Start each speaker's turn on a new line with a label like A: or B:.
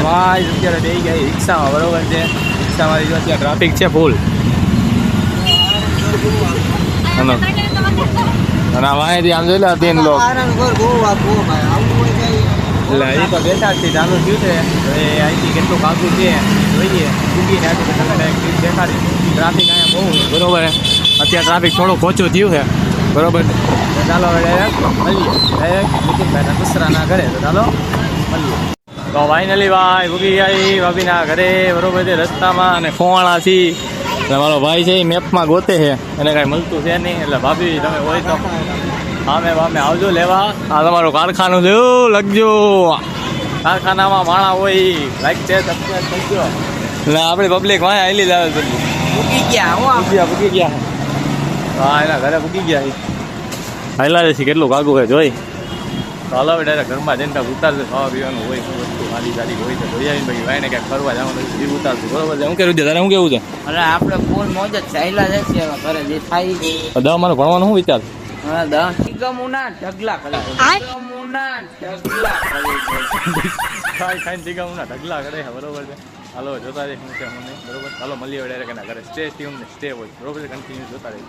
A: ભાઈ અત્યારે બે ગયા રિક્ષામાં, બરોબર છે. રિક્ષામાં જો અત્યારે ટ્રાફિક છે ફૂલ. અને વાંહેથી આમ જોઈ લે 3 લોકો એટલે એ તો બેઠા છે. ચાલુ થયું છે હવે અહીંથી કેટલું કાગું છે જોઈએ. ઉગીને આટલું તમે ડાયરેક્ટ દેખાડી. ટ્રાફિક અહીંયા બહુ, બરોબર. અત્યારે ટ્રાફિક થોડુંક ઓછું થયું છે, બરોબર. ચાલો હવે ડાયરેક્ટ મળીએ. ડાયરેક્ટ નીતિનભાઈના દુસરાના ઘરે. તો ચાલો મળીએ. તો ફાઇનલી ભાઈ ઉગી આવી ભાભીના ઘરે, બરોબર છે. રસ્તામાં અને ખોવાણા છી. એટલે મારો ભાઈ છે એ મેપમાં ગોતે છે, એને કાંઈ મળતું છે નહીં. એટલે ભાભી તમે હોય તો આમે આવજો લેવા. આ તમારું કારખાનું છે, લખજો. કારખાનામાં માણા હોય, લાઈક છે, સબસ્ક્રાઈબ કરજો. એટલે આપણી પબ્લિક વાંહે આવેલી જ આવે બધી.
B: મૂકી ગયા
A: હા, એના ઘરે મૂકી ગયા. હાઈલા છે કેટલું કાગું હોય જોઈ. તો હાલો ડાયરેક્ટ ઘરમાં જઈને ઉતારશે. ખાવા પીવાનું હોય, વસ્તુ ખાલી સારી હોય તો જોઈ આવીને પછી વાઈને ક્યાંક ફરવા જવાનું જીવ ઉતારશું, બરોબર છે. હું કર્યું છે તારે, શું કેવું છે?
B: અરે આપણે ફૂલ મોજ જ ચાલ્યા જશે હવે ઘરે જે થાય.
A: દવા મારું ભણવાનું શું વિચાર?
B: હા, નિગમોના ઢગલા કરે નિગમોના ઢગલા
A: ખાઈને ટીકામુના ઢગલા કરે છે, બરોબર છે. હાલો જોતા રહે શું છે હું નહીં, બરોબર. ચાલો મળીએ ડાયરેક્ટ એના ઘરે. સ્ટે ટ્યુન ને સ્ટે હોય, બરોબર છે. કન્ટિન્યુ જોતા રહે.